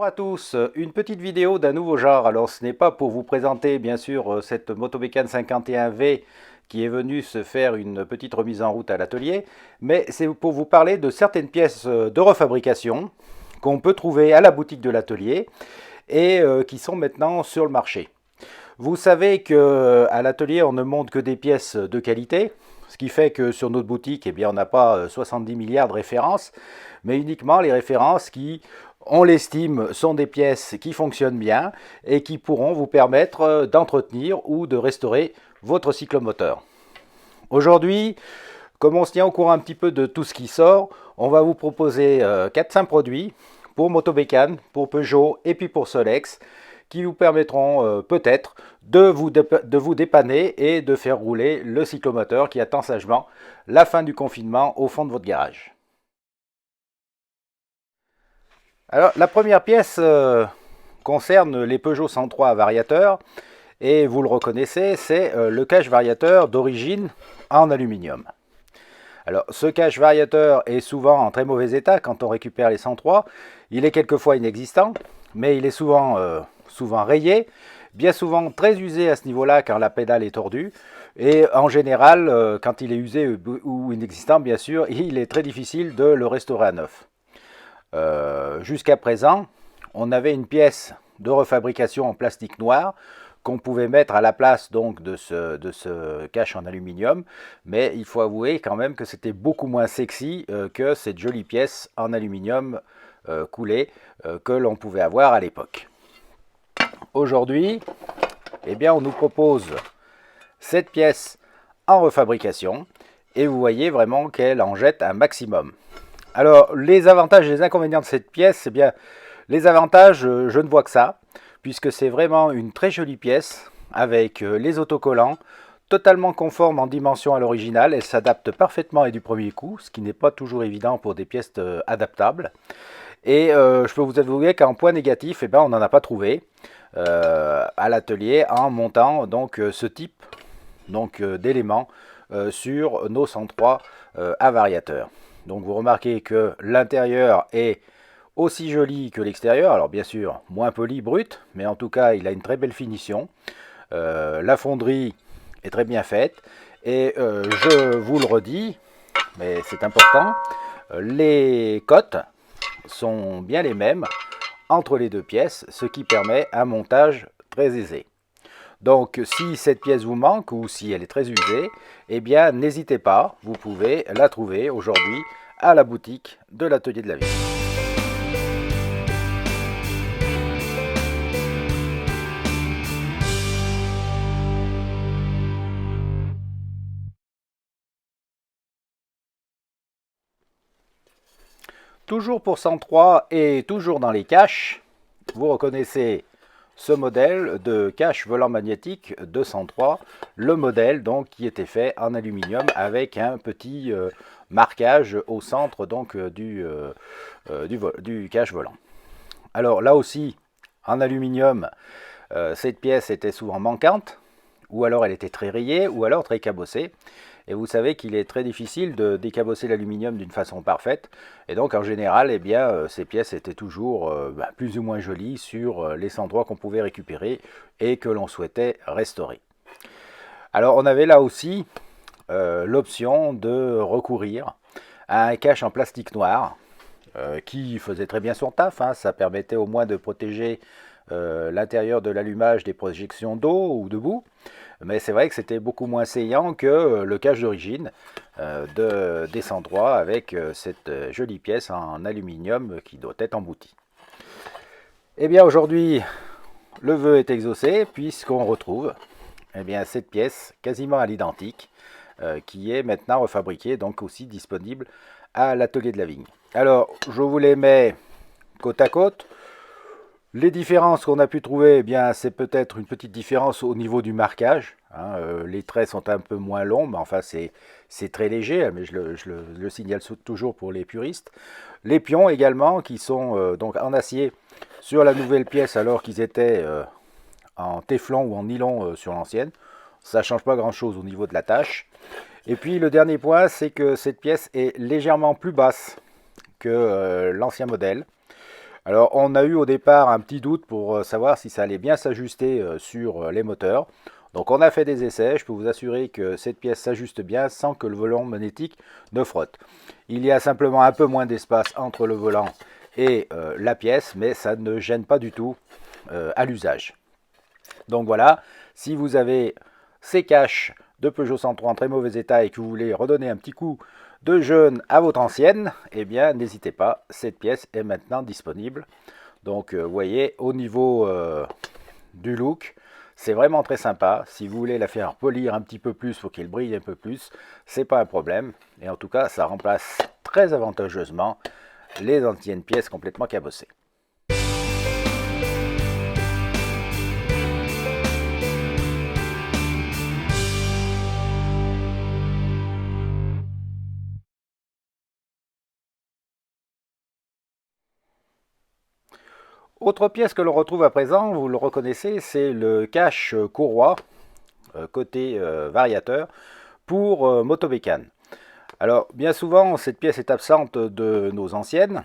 Bonjour à tous, une petite vidéo d'un nouveau genre. Alors ce n'est pas pour vous présenter bien sûr cette Motobécane 51V qui est venue se faire une petite remise en route à l'atelier, mais c'est pour vous parler de certaines pièces de refabrication qu'on peut trouver à la boutique de l'atelier et qui sont maintenant sur le marché. Vous savez qu'à l'atelier on ne monte que des pièces de qualité, ce qui fait que sur notre boutique, eh bien, on n'a pas 70 milliards de références, mais uniquement les références qui, on l'estime, sont des pièces qui fonctionnent bien et qui pourront vous permettre d'entretenir ou de restaurer votre cyclomoteur. Aujourd'hui, comme on se tient au courant un petit peu de tout ce qui sort, on va vous proposer 4-5 produits pour Motobécane, pour Peugeot et puis pour Solex, qui vous permettront peut-être de vous dépanner et de faire rouler le cyclomoteur qui attend sagement la fin du confinement au fond de votre garage. Alors la première pièce concerne les Peugeot 103 à variateur et vous le reconnaissez, c'est le cache variateur d'origine en aluminium. Alors ce cache variateur est souvent en très mauvais état quand on récupère les 103, il est quelquefois inexistant, mais il est souvent rayé, bien souvent très usé à ce niveau-là car la pédale est tordue, et en général, quand il est usé ou inexistant, bien sûr, il est très difficile de le restaurer à neuf. Jusqu'à présent, on avait une pièce de refabrication en plastique noir qu'on pouvait mettre à la place donc de ce cache en aluminium, mais il faut avouer quand même que c'était beaucoup moins sexy que cette jolie pièce en aluminium coulé que l'on pouvait avoir à l'époque. Aujourd'hui, eh bien, on nous propose cette pièce en refabrication et vous voyez vraiment qu'elle en jette un maximum. Alors, les avantages et les inconvénients de cette pièce, eh bien, les avantages, je ne vois que ça, puisque c'est vraiment une très jolie pièce avec les autocollants, totalement conforme en dimension à l'original. Elle s'adapte parfaitement et du premier coup, ce qui n'est pas toujours évident pour des pièces adaptables. Et je peux vous avouer qu'en point négatif, eh ben, on n'en a pas trouvé à l'atelier en montant donc ce type d'éléments sur nos 103 à variateur. Donc vous remarquez que l'intérieur est aussi joli que l'extérieur, alors bien sûr moins poli, brut, mais en tout cas il a une très belle finition. La fonderie est très bien faite et je vous le redis, mais c'est important, les cotes sont bien les mêmes entre les deux pièces, ce qui permet un montage très aisé. Donc si cette pièce vous manque ou si elle est très usée, eh bien n'hésitez pas, vous pouvez la trouver aujourd'hui à la boutique de l'atelier de la Vigne. Toujours pour 103 et toujours dans les caches, vous reconnaissez ce modèle de cache volant magnétique de 103, le modèle donc qui était fait en aluminium avec un petit marquage au centre donc du cache volant. Alors là aussi en aluminium, cette pièce était souvent manquante, ou alors elle était très rayée, ou alors très cabossée. Et vous savez qu'il est très difficile de décabosser l'aluminium d'une façon parfaite. Et donc en général, eh bien, ces pièces étaient toujours plus ou moins jolies sur les endroits qu'on pouvait récupérer et que l'on souhaitait restaurer. Alors on avait là aussi l'option de recourir à un cache en plastique noir qui faisait très bien son taf. Ça permettait au moins de protéger l'intérieur de l'allumage des projections d'eau ou de boue. Mais c'est vrai que c'était beaucoup moins saillant que le cache d'origine des 103 avec cette jolie pièce en aluminium qui doit être emboutie. Et bien aujourd'hui, le vœu est exaucé puisqu'on retrouve cette pièce quasiment à l'identique qui est maintenant refabriquée, donc aussi disponible à l'atelier de la Vigne. Alors, je vous les mets côte à côte. Les différences qu'on a pu trouver, eh bien, c'est peut-être une petite différence au niveau du marquage. Les traits sont un peu moins longs, mais enfin c'est très léger, mais je le signale toujours pour les puristes. Les pions également, qui sont donc en acier sur la nouvelle pièce, alors qu'ils étaient en téflon ou en nylon sur l'ancienne. Ça ne change pas grand-chose au niveau de la tâche. Et puis le dernier point, c'est que cette pièce est légèrement plus basse que l'ancien modèle. Alors on a eu au départ un petit doute pour savoir si ça allait bien s'ajuster sur les moteurs. Donc on a fait des essais, je peux vous assurer que cette pièce s'ajuste bien sans que le volant magnétique ne frotte. Il y a simplement un peu moins d'espace entre le volant et la pièce, mais ça ne gêne pas du tout à l'usage. Donc voilà, si vous avez ces caches de Peugeot 103 en très mauvais état et que vous voulez redonner un petit coup de jeune à votre ancienne, eh bien n'hésitez pas, cette pièce est maintenant disponible. Donc vous voyez, au niveau du look, c'est vraiment très sympa. Si vous voulez la faire polir un petit peu plus pour qu'elle brille un peu plus, c'est pas un problème. Et en tout cas, ça remplace très avantageusement les anciennes pièces complètement cabossées. Autre pièce que l'on retrouve à présent, vous le reconnaissez, c'est le cache courroie côté variateur pour motobécane. Alors bien souvent cette pièce est absente de nos anciennes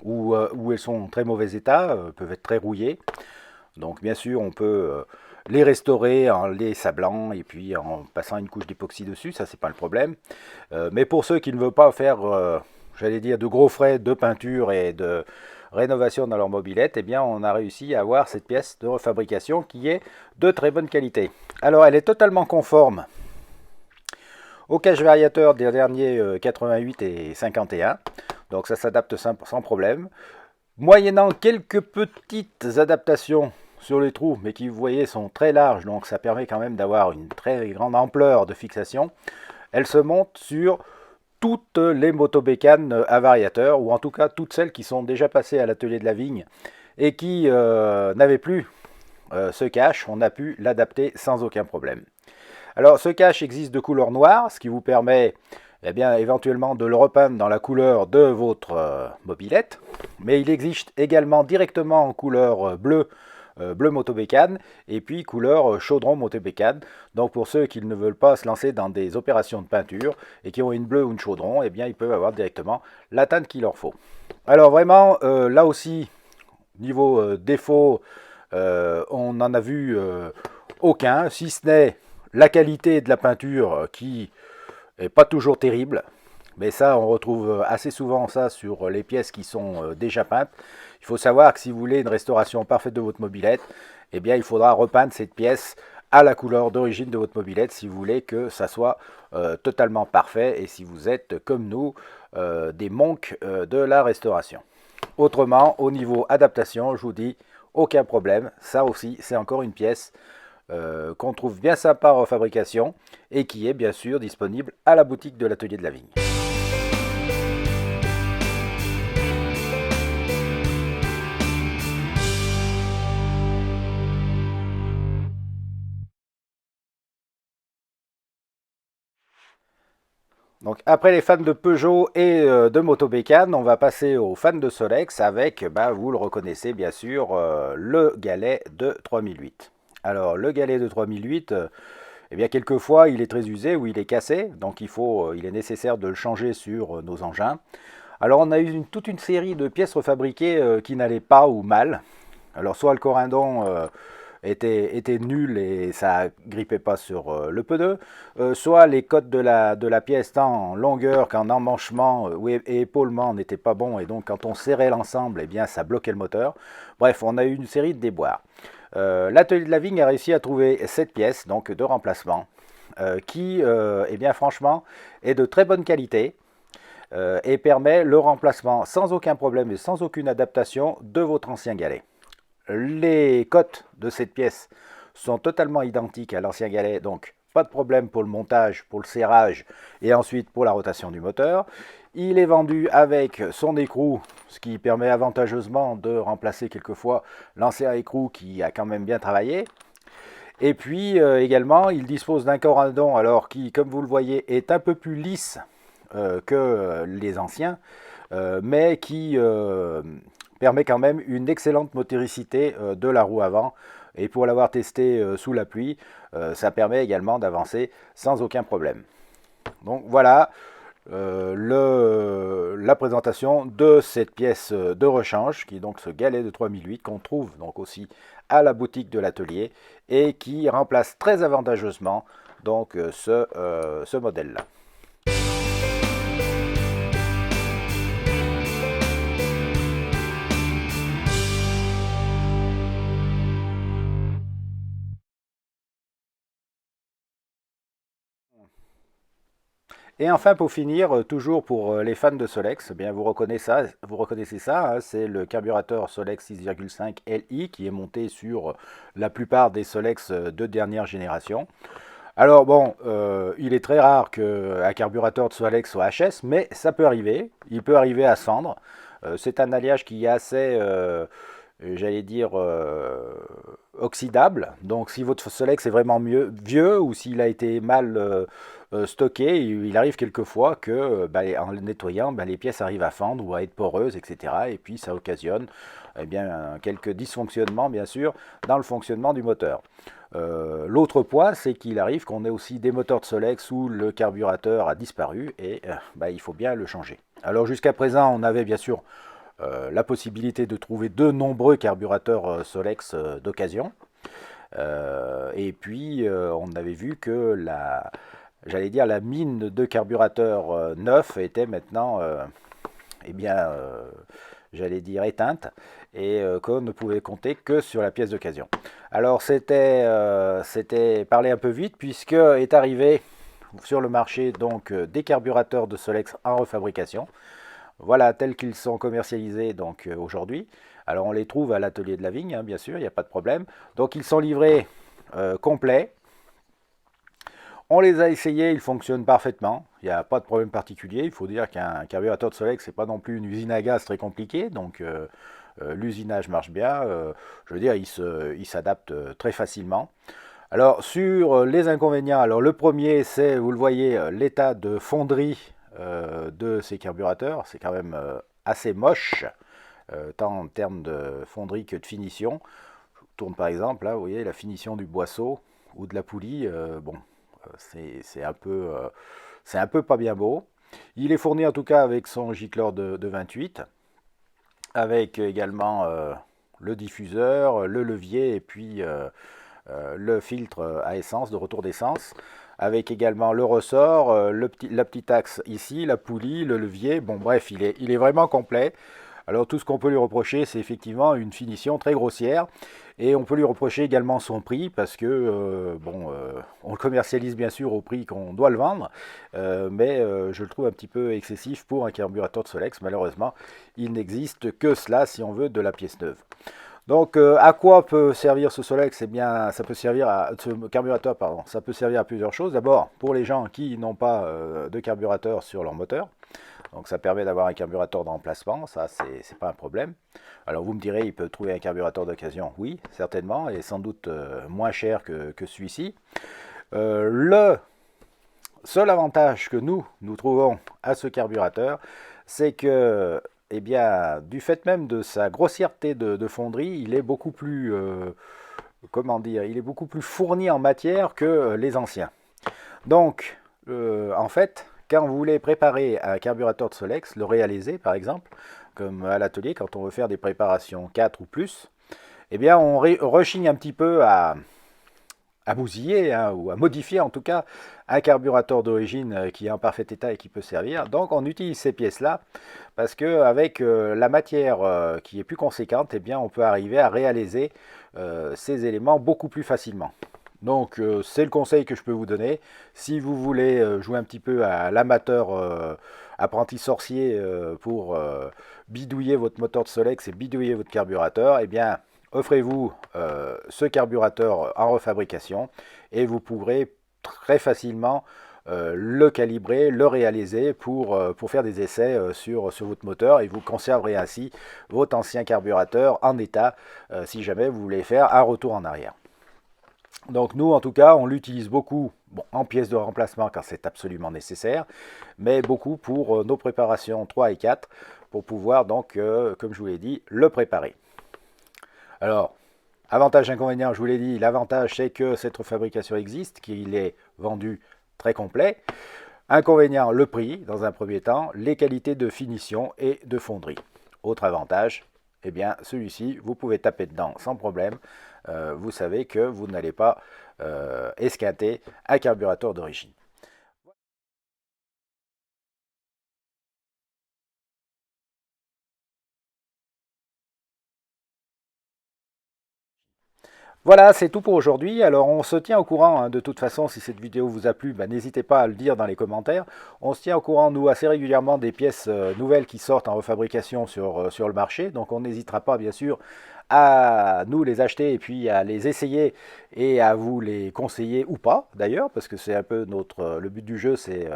où elles sont en très mauvais état, peuvent être très rouillées. Donc bien sûr on peut les restaurer en les sablant et puis en passant une couche d'époxy dessus, ça c'est pas le problème. Mais pour ceux qui ne veulent pas faire, j'allais dire, de gros frais de peinture et de rénovation dans leur mobilette, eh bien on a réussi à avoir cette pièce de refabrication qui est de très bonne qualité. Alors elle est totalement conforme au cache variateur des derniers 88 et 51, donc ça s'adapte sans problème. Moyennant quelques petites adaptations sur les trous, mais qui vous voyez sont très larges, donc ça permet quand même d'avoir une très grande ampleur de fixation, elle se monte sur toutes les motobécanes à variateur, ou en tout cas toutes celles qui sont déjà passées à l'atelier de la vigne et qui n'avaient plus ce cache, on a pu l'adapter sans aucun problème. Alors ce cache existe de couleur noire, ce qui vous permet eh bien, éventuellement de le repeindre dans la couleur de votre mobilette, mais il existe également directement en couleur bleue, bleu motobécane, et puis couleur chaudron motobécane. Donc pour ceux qui ne veulent pas se lancer dans des opérations de peinture et qui ont une bleue ou une chaudron, eh bien ils peuvent avoir directement la teinte qu'il leur faut. Alors vraiment, là aussi, niveau défaut, on n'en a vu aucun, si ce n'est la qualité de la peinture qui n'est pas toujours terrible. Mais ça, on retrouve assez souvent ça sur les pièces qui sont déjà peintes. Il faut savoir que si vous voulez une restauration parfaite de votre mobilette, eh bien, il faudra repeindre cette pièce à la couleur d'origine de votre mobilette si vous voulez que ça soit totalement parfait et si vous êtes, comme nous, des monks de la restauration. Autrement, au niveau adaptation, je vous dis, aucun problème. Ça aussi, c'est encore une pièce qu'on trouve bien sympa en fabrication et qui est bien sûr disponible à la boutique de l'atelier de la vigne. Donc après les fans de Peugeot et de Motobécane, on va passer aux fans de Solex avec, vous le reconnaissez bien sûr, le galet de 3008. Alors le galet de 3008, eh bien quelquefois il est très usé ou il est cassé, donc il est nécessaire de le changer sur nos engins. Alors on a eu toute une série de pièces refabriquées qui n'allaient pas ou mal. Alors soit le corindon était nul et ça grippait pas sur le pneu, soit les codes de la pièce tant en longueur qu'en emmanchement et épaulement n'étaient pas bons et donc quand on serrait l'ensemble, eh bien ça bloquait le moteur. Bref, on a eu une série de déboires. L'atelier de la vigne a réussi à trouver cette pièce donc de remplacement qui, eh bien franchement, est de très bonne qualité. Et permet le remplacement sans aucun problème et sans aucune adaptation de votre ancien galet. Les cotes de cette pièce sont totalement identiques à l'ancien galet, donc pas de problème pour le montage, pour le serrage et ensuite pour la rotation du moteur. Il est vendu avec son écrou, ce qui permet avantageusement de remplacer quelquefois l'ancien écrou qui a quand même bien travaillé. Et puis également, il dispose d'un corindon alors qui, comme vous le voyez, est un peu plus lisse que les anciens, mais qui permet quand même une excellente motricité de la roue avant. Et pour l'avoir testé sous la pluie, ça permet également d'avancer sans aucun problème. Donc voilà, la présentation de cette pièce de rechange, qui est donc ce galet de 3008 qu'on trouve donc aussi à la boutique de l'atelier et qui remplace très avantageusement donc ce modèle-là. Et enfin, pour finir, toujours pour les fans de Solex, eh bien vous reconnaissez ça, hein, c'est le carburateur Solex 6,5 Li qui est monté sur la plupart des Solex de dernière génération. Alors bon, il est très rare qu'un carburateur de Solex soit HS, mais ça peut arriver, il peut arriver à cendre. C'est un alliage qui est assez, j'allais dire, oxydable. Donc si votre Solex est vraiment vieux ou s'il a été mal stocké, il arrive quelquefois que en le nettoyant, les pièces arrivent à fendre ou à être poreuses, etc. Et puis ça occasionne eh bien, quelques dysfonctionnements, bien sûr, dans le fonctionnement du moteur. L'autre point, c'est qu'il arrive qu'on ait aussi des moteurs de Solex où le carburateur a disparu et il faut bien le changer. Alors jusqu'à présent, on avait bien sûr la possibilité de trouver de nombreux carburateurs Solex d'occasion. Et puis, on avait vu que la mine de carburateurs neufs était maintenant, eh bien, j'allais dire éteinte, et qu'on ne pouvait compter que sur la pièce d'occasion. Alors, c'était parler un peu vite, puisque est arrivé sur le marché donc des carburateurs de Solex en refabrication. Voilà, tels qu'ils sont commercialisés donc aujourd'hui. Alors on les trouve à l'atelier de la vigne, hein, bien sûr, il n'y a pas de problème. Donc ils sont livrés complets. On les a essayés, ils fonctionnent parfaitement. Il n'y a pas de problème particulier. Il faut dire qu'un carburateur de Solex, ce n'est pas non plus une usine à gaz très compliquée. Donc l'usinage marche bien. Je veux dire, il s'adapte très facilement. Alors sur les inconvénients, alors le premier c'est, vous le voyez, l'état de fonderie de ces carburateurs. C'est quand même assez moche, tant en termes de fonderie que de finition. Je tourne par exemple, là vous voyez la finition du boisseau ou de la poulie, c'est un peu pas bien beau. Il est fourni en tout cas avec son gicleur de 28, avec également le diffuseur, le levier et puis le filtre à essence, de retour d'essence, avec également le ressort, la petite axe ici, la poulie, le levier. Bon bref, il est vraiment complet. Alors tout ce qu'on peut lui reprocher, c'est effectivement une finition très grossière. Et on peut lui reprocher également son prix, parce que, on le commercialise bien sûr au prix qu'on doit le vendre, mais je le trouve un petit peu excessif pour un carburateur de Solex. Malheureusement, il n'existe que cela si on veut de la pièce neuve. Donc, à quoi peut servir ce Solex? Eh bien, ça peut servir à ce carburateur, pardon. Ça peut servir à plusieurs choses. D'abord, pour les gens qui n'ont pas de carburateur sur leur moteur. Donc, ça permet d'avoir un carburateur de remplacement. Ça, c'est pas un problème. Alors, vous me direz, il peut trouver un carburateur d'occasion. Oui, certainement, et sans doute moins cher que celui-ci. Le seul avantage que nous trouvons à ce carburateur, c'est que eh bien, du fait même de sa grossièreté de fonderie, il est beaucoup plus, comment dire, il est beaucoup plus fourni en matière que les anciens. Donc, en fait, quand vous voulez préparer un carburateur de Solex, le réaliser par exemple, comme à l'atelier, quand on veut faire des préparations 4 ou plus, eh bien, on rechigne un petit peu à bousiller, hein, ou à modifier en tout cas un carburateur d'origine qui est en parfait état et qui peut servir. Donc on utilise ces pièces-là parce qu'avec la matière qui est plus conséquente, eh bien, on peut arriver à réaliser ces éléments beaucoup plus facilement. Donc c'est le conseil que je peux vous donner. Si vous voulez jouer un petit peu à l'amateur apprenti sorcier pour bidouiller votre moteur de Solex et bidouiller votre carburateur, eh bien offrez-vous ce carburateur en refabrication et vous pourrez très facilement le calibrer, le réaliser pour faire des essais sur votre moteur, et vous conserverez ainsi votre ancien carburateur en état si jamais vous voulez faire un retour en arrière. Donc nous, en tout cas, on l'utilise beaucoup en pièces de remplacement quand c'est absolument nécessaire, mais beaucoup pour nos préparations 3 et 4 pour pouvoir donc, comme je vous l'ai dit, le préparer. Alors, avantage, inconvénient, je vous l'ai dit, l'avantage c'est que cette fabrication existe, qu'il est vendu très complet. Inconvénient, le prix, dans un premier temps, les qualités de finition et de fonderie. Autre avantage, eh bien, celui-ci, vous pouvez taper dedans sans problème. Vous savez que vous n'allez pas esquinter un carburateur d'origine. Voilà, c'est tout pour aujourd'hui. Alors, on se tient au courant, hein, de toute façon, si cette vidéo vous a plu, bah, n'hésitez pas à le dire dans les commentaires. On se tient au courant, nous, assez régulièrement des pièces nouvelles qui sortent en refabrication sur le marché. Donc, on n'hésitera pas, bien sûr, à nous les acheter et puis à les essayer et à vous les conseiller ou pas, d'ailleurs, parce que c'est un peu le but du jeu, c'est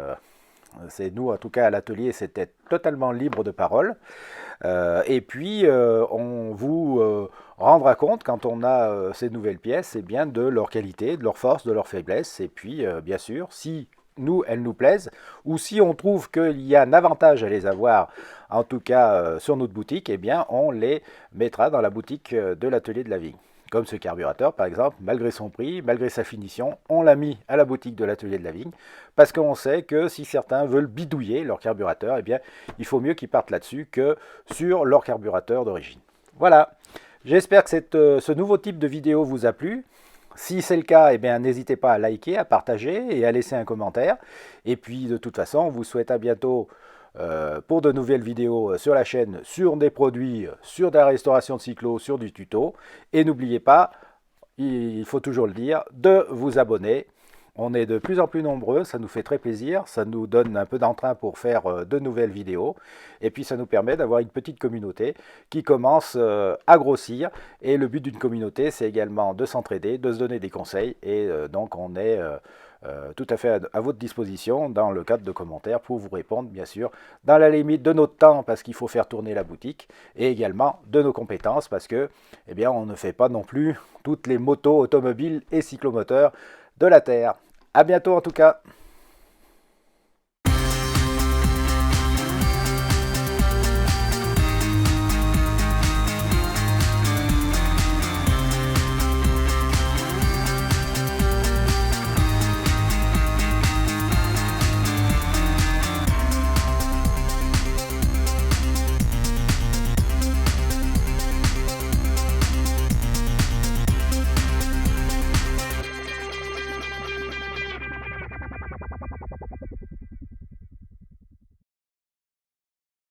nous, en tout cas, à l'atelier, c'était totalement libre de parole. Et puis, on vous rendra compte, quand on a ces nouvelles pièces, eh bien, de leur qualité, de leur force, de leur faiblesse. Et puis, bien sûr, si nous, elles nous plaisent, ou si on trouve qu'il y a un avantage à les avoir, en tout cas sur notre boutique, eh bien, on les mettra dans la boutique de l'atelier de la vigne. Comme ce carburateur, par exemple, malgré son prix, malgré sa finition, on l'a mis à la boutique de l'atelier de la vigne, parce qu'on sait que si certains veulent bidouiller leur carburateur, eh bien, il faut mieux qu'ils partent là-dessus que sur leur carburateur d'origine. Voilà, j'espère que ce nouveau type de vidéo vous a plu. Si c'est le cas, eh bien, n'hésitez pas à liker, à partager et à laisser un commentaire. Et puis, de toute façon, on vous souhaite à bientôt pour de nouvelles vidéos sur la chaîne, sur des produits, sur de la restauration de cyclo, sur du tuto. Et n'oubliez pas, il faut toujours le dire, de vous abonner. On est de plus en plus nombreux, ça nous fait très plaisir, ça nous donne un peu d'entrain pour faire de nouvelles vidéos, et puis ça nous permet d'avoir une petite communauté qui commence à grossir, et le but d'une communauté, c'est également de s'entraider, de se donner des conseils, et donc on est tout à fait à votre disposition dans le cadre de commentaires pour vous répondre, bien sûr, dans la limite de notre temps, parce qu'il faut faire tourner la boutique, et également de nos compétences, parce que, eh bien, on ne fait pas non plus toutes les motos, automobiles et cyclomoteurs de la Terre. À bientôt en tout cas.